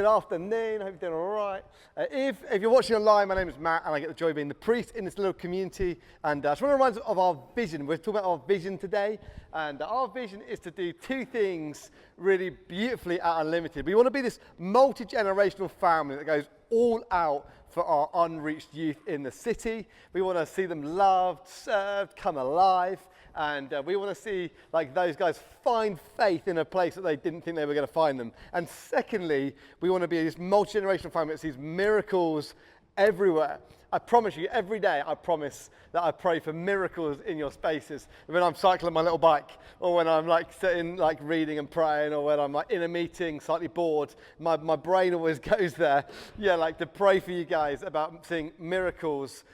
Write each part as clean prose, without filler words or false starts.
good afternoon. I hope you're doing all right. If you're watching online, my name is Matt, and I get the joy of being the priest in this little community. And I just want to remind you of our vision. We're talking about our vision today, and our vision is to do two things really beautifully at Unlimited. We want to be this multi-generational family that goes all out for our unreached youth in the city. We want to see them loved, served, come alive. And we want to see like those guys find faith in a place that they didn't think they were going to find them. And secondly, we want to be this multi-generational family that sees miracles everywhere. I promise you, every day I promise that I pray for miracles in your spaces. When I'm cycling my little bike, or when I'm like sitting like reading and praying, or when I'm like in a meeting slightly bored, my brain always goes there. Yeah, like to pray for you guys about seeing miracles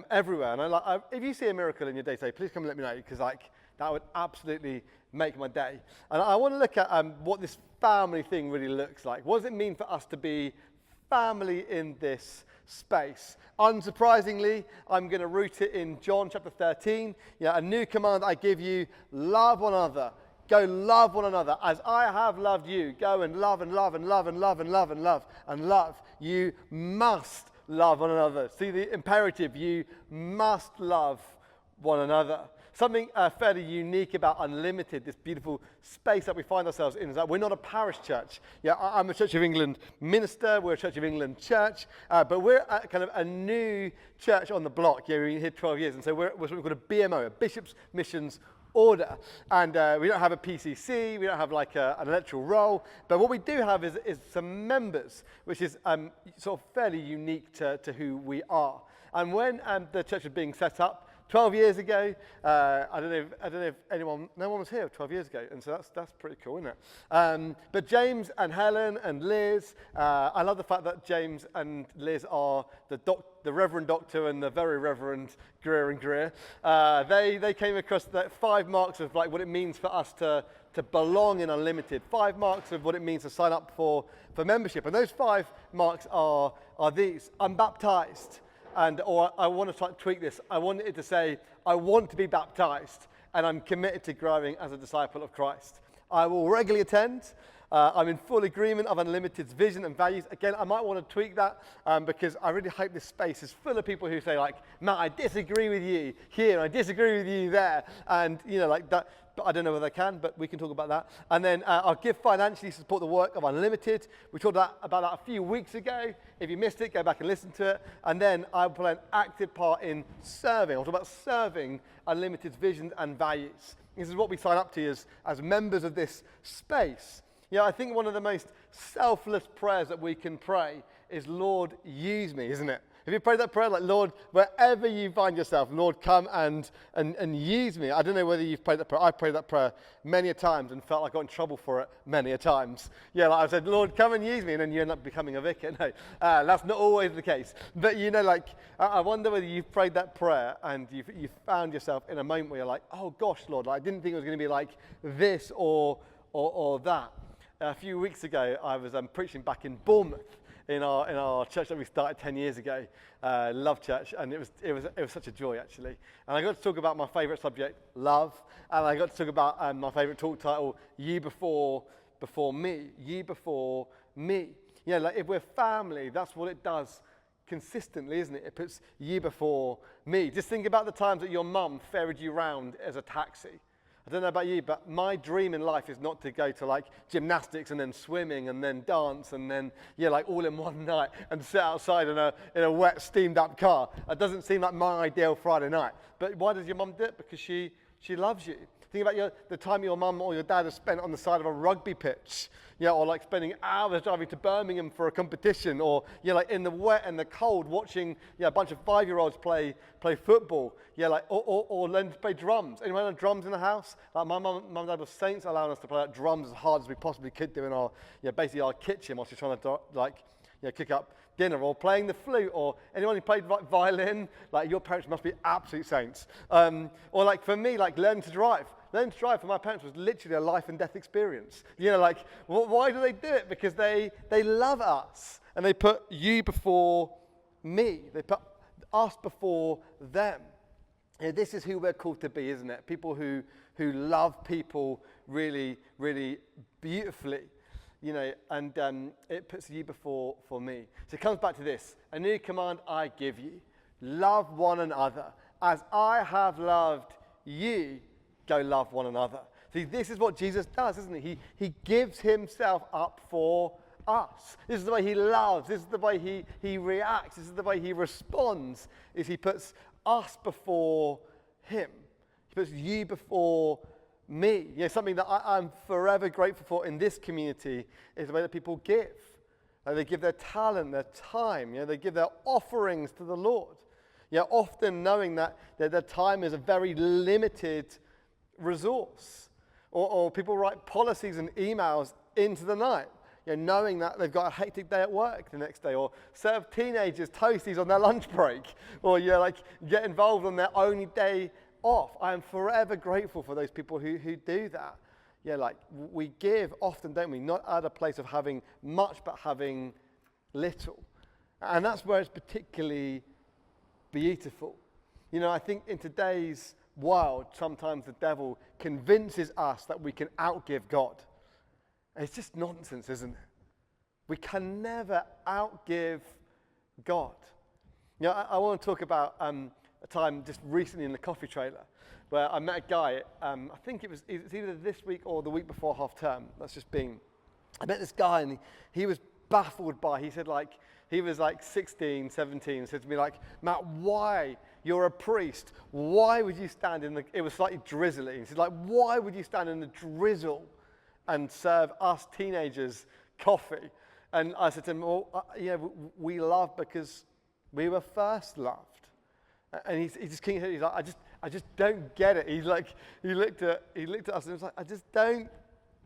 everywhere. And if you see a miracle in your day-to-day, please come and let me know, because like that would absolutely make my day. And I want to look at what this family thing really looks like. What does it mean for us to be family in this space? Unsurprisingly, I'm going to root it in John chapter 13. Yeah, a new command I give you: love one another. Go love one another as I have loved you. Go and love and love and love and love and love and love and love. You must love one another. See the imperative: you must love one another. Something fairly unique about Unlimited, this beautiful space that we find ourselves in, is that we're not a parish church. Yeah, I'm a Church of England minister, we're a Church of England church, but we're kind of a new church on the block. Yeah, we've been here 12 years, and so we're what we call a BMO, a Bishop's Missions Order. And we don't have a PCC, we don't have like an electoral roll, but what we do have is some members, which is sort of fairly unique to who we are. And when the church was being set up 12 years ago, I don't know if no one was here 12 years ago, and so that's pretty cool, isn't it? But James and Helen and Liz, I love the fact that James and Liz are the Reverend Doctor and the very Reverend Greer and Greer. They came across the 5 marks of like what it means for us to belong in Unlimited. 5 marks of what it means to sign up for membership, and those 5 marks are these: I'm baptized. Or I want to try to tweak this. I want it to say, I want to be baptized, and I'm committed to growing as a disciple of Christ. I will regularly attend. I'm in full agreement of Unlimited's vision and values. Again, I might want to tweak that because I really hope this space is full of people who say like, Matt, I disagree with you here, I disagree with you there. And you know, like that, but I don't know whether I can, but we can talk about that. And then I'll give financially to support the work of Unlimited. We talked about that a few weeks ago. If you missed it, go back and listen to it. And then I'll play an active part in serving. I'll talk about serving Unlimited's vision and values. This is what we sign up to as members of this space. Yeah, I think one of the most selfless prayers that we can pray is, Lord, use me, isn't it? Have you prayed that prayer? Like, Lord, wherever you find yourself, Lord, come and use me. I don't know whether you've prayed that prayer. I prayed that prayer many a times and felt like I got in trouble for it many a times. Yeah, like I said, Lord, come and use me, and then you end up becoming a vicar. No, that's not always the case. But, you know, like, I wonder whether you've prayed that prayer and you've found yourself in a moment where you're like, oh, gosh, Lord, I didn't think it was going to be like this or that. A few weeks ago, I was preaching back in Bournemouth, in our church that we started 10 years ago, Love Church, and it was such a joy, actually. And I got to talk about my favourite subject, love, and I got to talk about my favourite talk title, You Before Me. You before me. You know, like if we're family, that's what it does consistently, isn't it? It puts you before me. Just think about the times that your mum ferried you around as a taxi. I don't know about you, but my dream in life is not to go to like gymnastics and then swimming and then dance and then, yeah, like all in one night and sit outside in a wet, steamed up car. That doesn't seem like my ideal Friday night. But why does your mum do it? Because she loves you. Think about the time your mum or your dad has spent on the side of a rugby pitch, yeah, or like spending hours driving to Birmingham for a competition, or yeah, like in the wet and the cold watching a bunch of 5-year-olds play football, yeah, like or learn to play drums. Anyone have drums in the house? Like my mum and dad were saints, allowing us to play like drums as hard as we possibly could do in our basically our kitchen whilst we're trying to cook up dinner, or playing the flute, or anyone who played like violin, like your parents must be absolute saints. Or like for me, like learning to drive. Learning to drive for my parents was literally a life and death experience. You know, like, why do they do it? Because they love us, and they put you before me. They put us before them. You know, this is who we're called to be, isn't it? People who love people really, really beautifully. and it puts you before for me. So it comes back to this: a new command I give you, love one another. As I have loved you, go love one another. See, this is what Jesus does, isn't he? He gives himself up for us. This is the way he loves. This is the way he reacts. This is the way he responds, is he puts us before him. He puts you before me. Something that I'm forever grateful for in this community is the way that people give. They give their talent, their time. They give their offerings to the Lord. Often knowing that their time is a very limited resource. Or people write policies and emails into the night, knowing that they've got a hectic day at work the next day, or serve teenagers toasties on their lunch break, or get involved on their only day off. I am forever grateful for those people who do that. We give often, don't we? Not at a place of having much, but having little. And that's where it's particularly beautiful. I think in today's world, sometimes the devil convinces us that we can outgive God. And it's just nonsense, isn't it? We can never outgive God. I want to talk about a time just recently in the coffee trailer where I met a guy, I think it's either this week or the week before half term. I met this guy and he was baffled by, he said he was 16, 17, said to me Matt, why? You're a priest. Why would you stand it was slightly drizzly. He said why would you stand in the drizzle and serve us teenagers coffee? And I said to him, well, we love because we were first loved. And he just couldn't, he's like, I just don't get it. He looked at us and was like, I just don't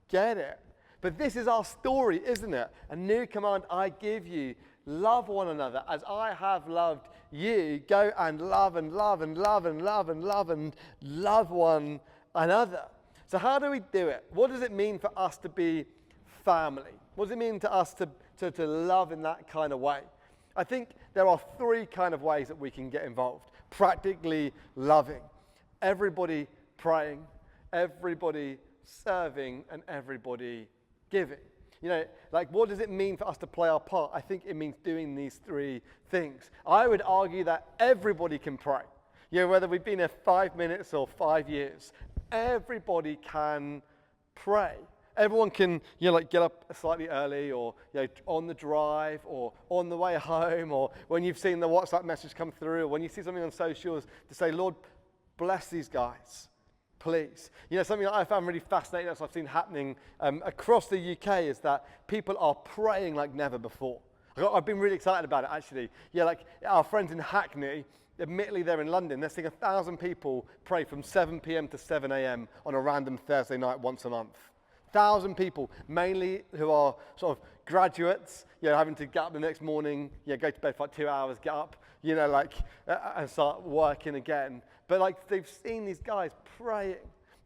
get it. But this is our story, isn't it? A new command I give you, love one another. As I have loved you, go and love and love and love and love and love and love one another. So how do we do it? What does it mean for us to be family? What does it mean to us to love in that kind of way? I think there are three kind of ways that we can get involved. Practically loving. Everybody praying, everybody serving, and everybody giving. What does it mean for us to play our part? I think it means doing these three things. I would argue that everybody can pray. Whether we've been here 5 minutes or 5 years, everybody can pray. Everyone can, get up slightly early, or on the drive, or on the way home, or when you've seen the WhatsApp message come through, or when you see something on socials, to say, Lord, bless these guys, please. Something that I found really fascinating, as I've seen happening across the UK, is that people are praying like never before. I've been really excited about it, actually. Our friends in Hackney, admittedly they're in London, they're seeing 1,000 people pray from 7 p.m. to 7 a.m. on a random Thursday night once a month. 1,000 people, mainly who are sort of graduates, having to get up the next morning, go to bed for 2 hours, get up, and start working again. But they've seen these guys praying.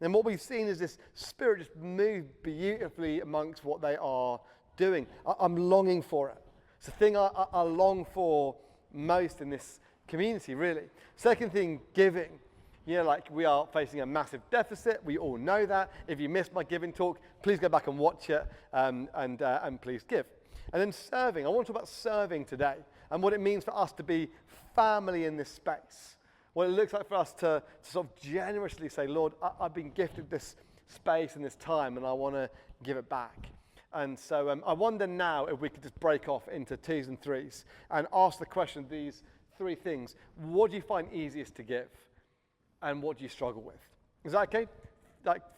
And what we've seen is this spirit just move beautifully amongst what they are doing. I'm longing for it. It's the thing I long for most in this community, really. Second thing, giving. We are facing a massive deficit. We all know that. If you missed my giving talk, please go back and watch it, and please give. And then serving. I want to talk about serving today and what it means for us to be family in this space. What it looks like for us to sort of generously say, Lord, I've been gifted this space and this time, and I want to give it back. And so I wonder now if we could just break off into twos and threes and ask the question, these three things. What do you find easiest to give? And what do you struggle with? Is that okay?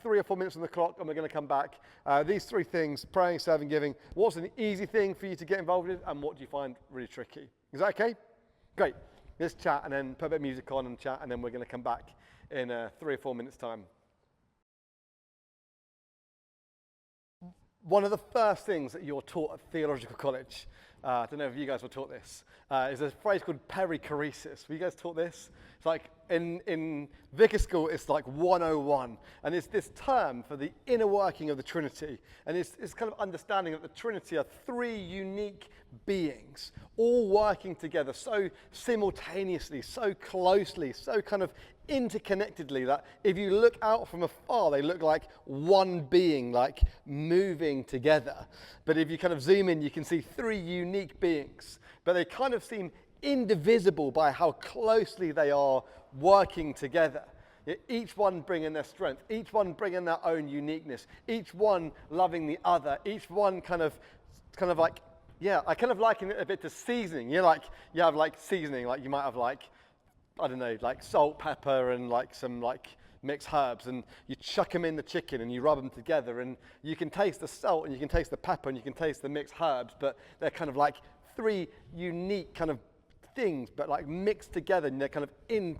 3 or 4 minutes on the clock, and we're going to come back. These three things, praying, serving, giving. What's an easy thing for you to get involved in, and what do you find really tricky? Is that okay? Great. Let's chat, and then put a bit of music on and chat, and then we're going to come back in 3 or 4 minutes' time. One of the first things that you're taught at theological college, I don't know if you guys were taught this, is a phrase called perichoretic. Were you guys taught this? It's in vicar school, it's 101. And it's this term for the inner working of the Trinity. And it's kind of understanding that the Trinity are three unique beings, all working together so simultaneously, so closely, so kind of interconnectedly that if you look out from afar, they look like one being, like moving together. But if you kind of zoom in, you can see three unique beings, but they kind of seem indivisible by how closely they are working together. Each one bringing their strength, each one bringing their own uniqueness, each one loving the other, each one kind of like, yeah, I kind of liken it a bit to seasoning. You have like seasoning, like you might have like, I don't know, like salt, pepper, and like some like mixed herbs, and you chuck them in the chicken and you rub them together, and you can taste the salt and you can taste the pepper and you can taste the mixed herbs, but they're kind of like three unique kind of things, but like mixed together, and they're kind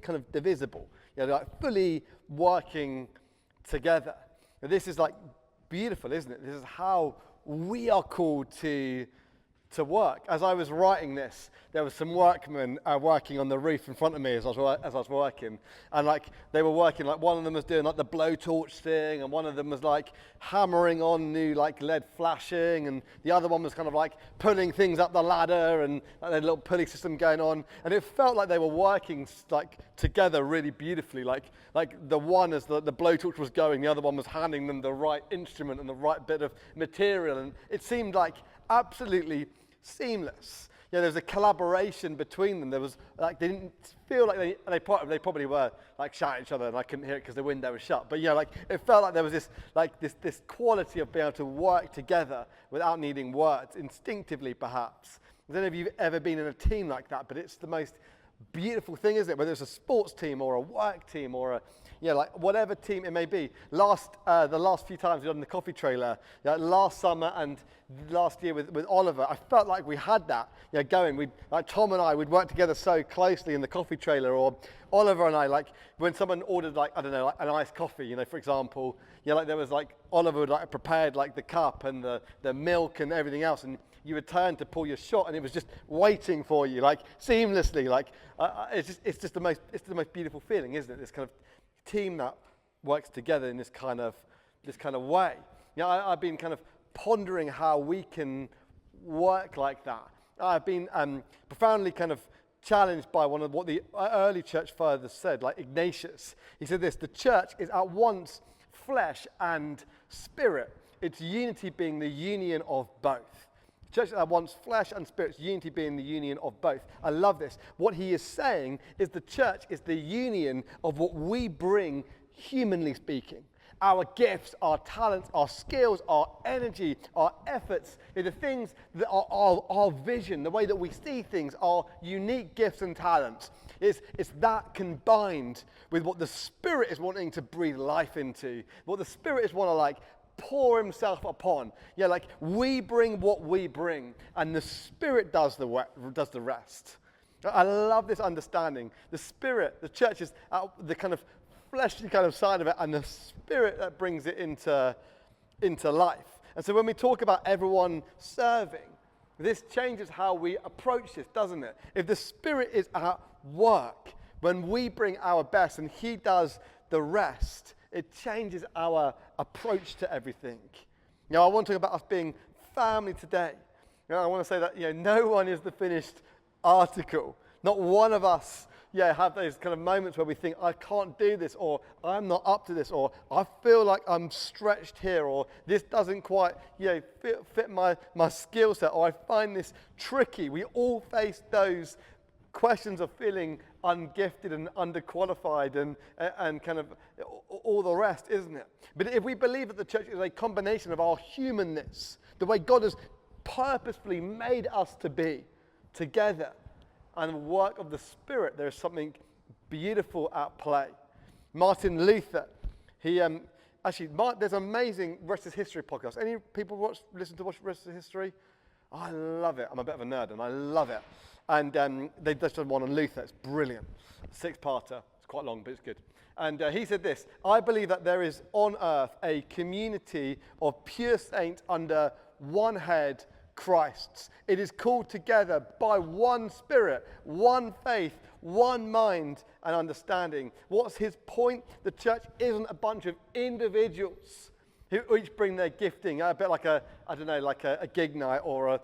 of divisible. They're like fully working together. And this is like beautiful, isn't it? This is how we are called to work. As I was writing this, there were some workmen working on the roof in front of me as I was working, and like they were working, like one of them was doing like the blowtorch thing, and one of them was like hammering on new like lead flashing, and the other one was kind of like pulling things up the ladder, and like, a little pulley system going on, and it felt like they were working like together really beautifully, like the one as the blowtorch was going, the other one was handing them the right instrument and the right bit of material, and it seemed like absolutely seamless. There was a collaboration between them. There was like, they didn't feel like they probably were like shouting at each other, and I couldn't hear it because the window was shut. But like it felt like there was this quality of being able to work together without needing words, instinctively perhaps. I don't know if you've ever been in a team like that, but it's the most beautiful thing, isn't it? Whether it's a sports team or a work team or like whatever team it may be. The last few times we've done the coffee trailer, last summer and last year with Oliver, I felt like we had that going. Like Tom and I would work together so closely in the coffee trailer, or Oliver and I, like when someone ordered like, I don't know, like an iced coffee, for example, like there was like Oliver would like prepared like the cup and the milk and everything else, and you would turn to pull your shot, and it was just waiting for you, like seamlessly. Like it's the most beautiful feeling, isn't it? This kind of team that works together in this kind of way. I've been kind of pondering how we can work like that. I've been profoundly kind of challenged by one of what the early church fathers said, like Ignatius. He said this: the church is at once flesh and spirit, its unity being the union of both. Church that wants flesh and spirit, unity being the union of both. I love this. What he is saying is the church is the union of what we bring, humanly speaking. Our gifts, our talents, our skills, our energy, our efforts, the things that are our vision, the way that we see things, our unique gifts and talents. It's that combined with what the Spirit is wanting to breathe life into, what the Spirit is wanting to like pour himself upon. Like we bring what we bring, and the Spirit does the rest. I love this understanding. The Spirit, the church is the kind of fleshly kind of side of it, and the Spirit that brings it into life. And so when we talk about everyone serving, this changes how we approach this, doesn't it? If the Spirit is at work, when we bring our best and he does the rest, it changes our approach to everything. I want to talk about us being family today. I want to say that no one is the finished article. Not one of us have those kind of moments where we think, I can't do this, or I'm not up to this, or I feel like I'm stretched here, or this doesn't quite fit my skill set, or I find this tricky. We all face those questions of feeling ungifted and underqualified and kind of all the rest, isn't it? But if we believe that the church is a combination of our humanness, the way God has purposefully made us to be together, and the work of the Spirit, there is something beautiful at play. Martin Luther, there's an amazing Rest is History podcast. Any people listen to Rest is History? I love it. I'm a bit of a nerd, and I love it. And they just done one on Luther. It's brilliant. 6-parter. It's quite long, but it's good. And he said this: I believe that there is on earth a community of pure saints under one head, Christ's. It is called together by one Spirit, one faith, one mind and understanding. What's his point? The church isn't a bunch of individuals who each bring their gifting, a bit like a gig night or a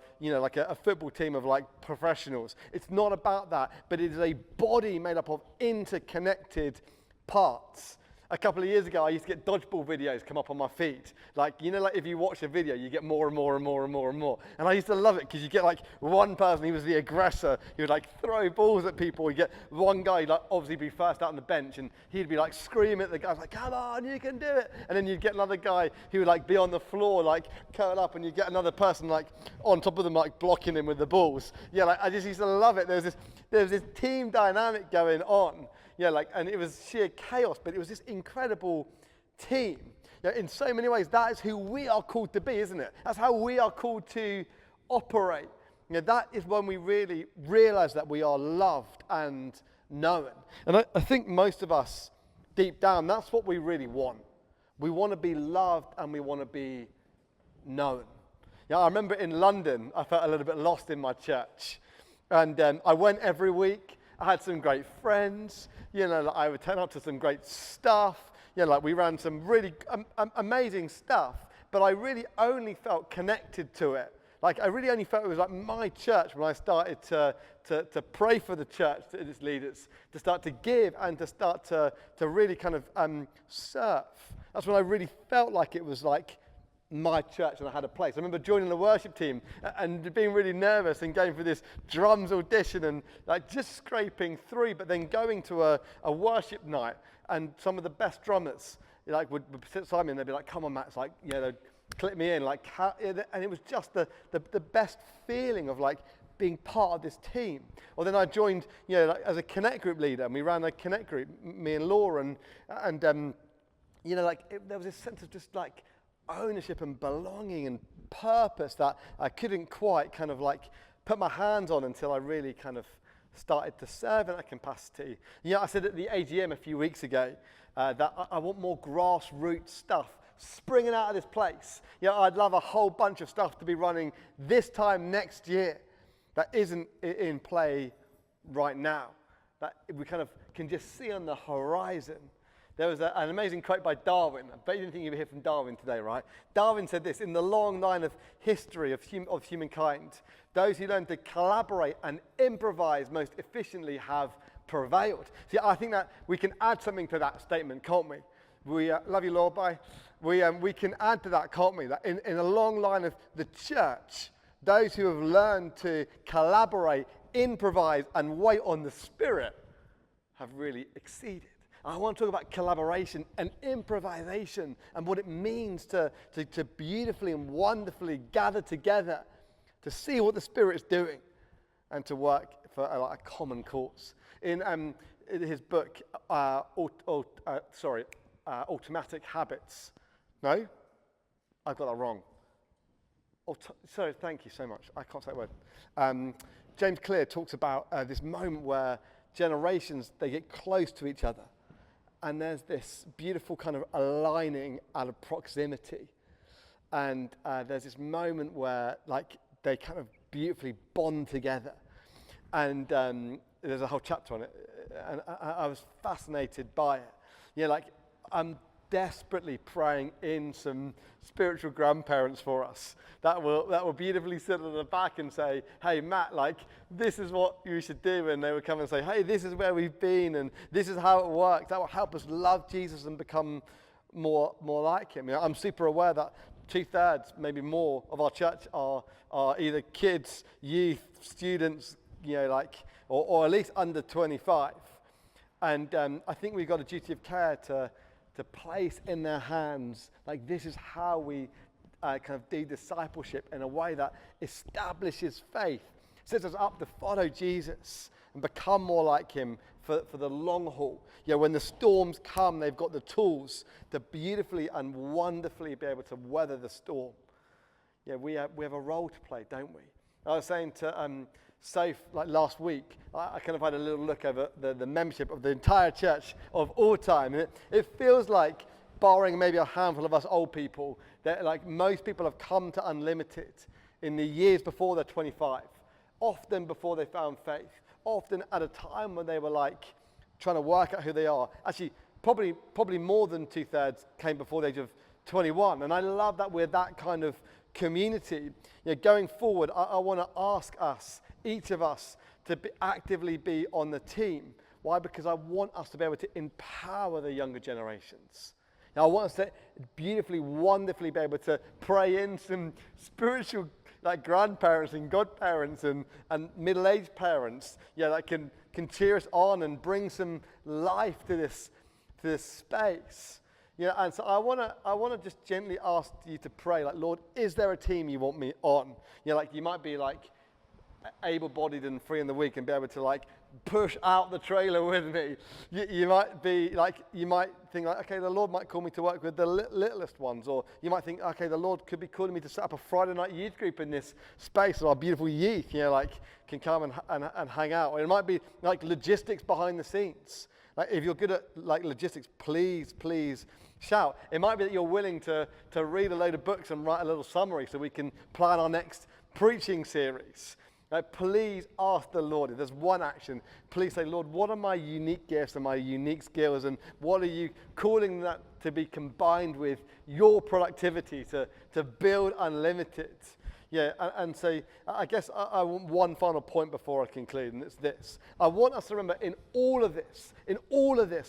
football team of like professionals. It's not about that, but it is a body made up of interconnected parts. A couple of years ago, I used to get dodgeball videos come up on my feed. Like if you watch a video, you get more and more and more and more and more. And I used to love it because you get like one person, he was the aggressor. He would like throw balls at people. You get one guy, like obviously be first out on the bench, and he'd be like screaming at the guys, like, come on, you can do it. And then you'd get another guy who would like be on the floor, like curl up, and you'd get another person like on top of them, like blocking him with the balls. Yeah, like I just used to love it. There was this team dynamic going on. Yeah, and it was sheer chaos, but it was this incredible team. In so many ways, that is who we are called to be, isn't it? That's how we are called to operate. That is when we really realize that we are loved and known. And I think most of us, deep down, that's what we really want. We want to be loved and we want to be known. I remember in London, I felt a little bit lost in my church. And I went every week. I had some great friends. I would turn up to some great stuff. We ran some really amazing stuff, but I really only felt connected to it. I really only felt it was like my church when I started to pray for the church, its leaders, to start to give and to start to really kind of serve. That's when I really felt like it was like my church and I had a place. I remember joining the worship team and being really nervous and going for this drums audition and like just scraping through, but then going to a worship night and some of the best drummers would sit beside me and they'd be like, come on, Matt, it's like, they'd click me in, and it was just the best feeling of like being part of this team. Or then I joined, as a Connect group leader, and we ran a Connect group, me and Laura, and there was this sense of just like ownership and belonging and purpose that I couldn't quite kind of like put my hands on until I really kind of started to serve in that capacity. I said at the AGM a few weeks ago that I want more grassroots stuff springing out of this place. I'd love a whole bunch of stuff to be running this time next year that isn't in play right now, that we kind of can just see on the horizon. There was an amazing quote by Darwin. I bet you didn't think you'd hear from Darwin today, right? Darwin said this: in the long line of history of humankind, those who learn to collaborate and improvise most efficiently have prevailed. See, I think that we can add something to that statement, can't we? We love you, Lord, bye. We can add to that, can't we? That in a long line of the church, those who have learned to collaborate, improvise, and wait on the Spirit have really exceeded. I want to talk about collaboration and improvisation and what it means to beautifully and wonderfully gather together to see what the Spirit is doing and to work for a common cause. In his book, Automatic Habits. No? I've got that wrong. Sorry, thank you so much. I can't say that word. James Clear talks about this moment where generations, they get close to each other. And there's this beautiful kind of aligning out of proximity. And there's this moment where like they kind of beautifully bond together. And there's a whole chapter on it. And I was fascinated by it. I'm desperately praying in some spiritual grandparents for us that will beautifully sit at the back and say, hey, Matt, this is what you should do. And they would come and say, hey, this is where we've been and this is how it works. That will help us love Jesus and become more like him. I'm super aware that 2/3, maybe more, of our church are either kids, youth, students, or at least under 25. And I think we've got a duty of care to place in their hands, this is how we kind of do discipleship in a way that establishes faith, sets us up to follow Jesus and become more like him for the long haul. When the storms come, they've got the tools to beautifully and wonderfully be able to weather the storm. We have a role to play, don't we? I was saying to Safe, last week, I kind of had a little look over the membership of the entire church of all time. And it feels like, barring maybe a handful of us old people, that most people have come to Unlimited in the years before they're 25, often before they found faith, often at a time when they were trying to work out who they are. Actually, probably more than 2/3 came before the age of 21. And I love that we're that kind of community. Going forward, I want to ask us, each of us, to actively be on the team. Why? Because I want us to be able to empower the younger generations. Now, I want us to beautifully, wonderfully be able to pray in some spiritual grandparents and godparents and middle-aged parents, that can cheer us on and bring some life to this space. And so I want to just gently ask you to pray, Lord, is there a team you want me on? You might be able-bodied and free in the week and be able to push out the trailer with me. You might be you might think okay, the Lord might call me to work with the littlest ones, or you might think, okay, the Lord could be calling me to set up a Friday night youth group in this space, so our beautiful youth, can come and hang out. Or it might be logistics behind the scenes. If you're good at logistics, please shout. It might be that you're willing to read a load of books and write a little summary so we can plan our next preaching series. Please ask the Lord. If there's one action, please say, Lord, what are my unique gifts and my unique skills, and what are you calling that to be combined with your productivity to build unlimited? And so I guess I want one final point before I conclude, and it's this. I want us to remember in all of this,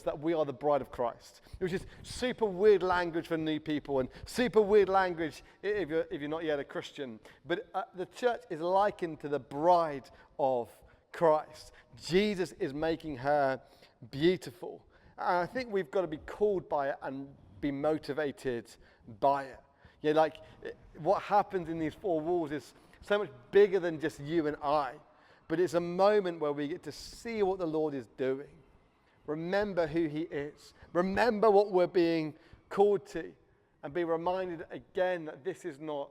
that we are the bride of Christ, which is super weird language for new people and super weird language if you're not yet a Christian. But the church is likened to the bride of Christ. Jesus is making her beautiful. And I think we've got to be called by it and be motivated by it. What happens in these four walls is so much bigger than just you and I. But it's a moment where we get to see what the Lord is doing. Remember who he is. Remember what we're being called to. And be reminded again that this is not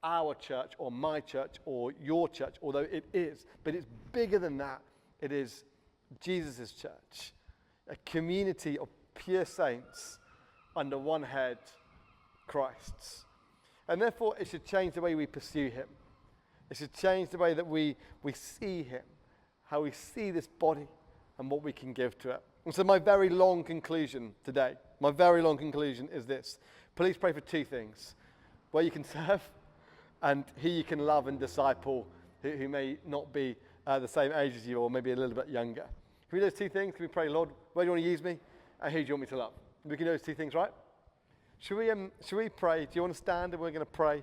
our church or my church or your church, although it is. But it's bigger than that. It is Jesus' church. A community of pure saints under one head, Christ's. And therefore, it should change the way we pursue him. It should change the way that we see him, how we see this body and what we can give to it. And so my very long conclusion today, is this. Please pray for two things. Where you can serve and who you can love and disciple who may not be the same age as you or maybe a little bit younger. Can we do those two things? Can we pray, Lord, where do you want to use me and who do you want me to love? We can do those two things, right? Should we pray? Do you want to stand and we're going to pray?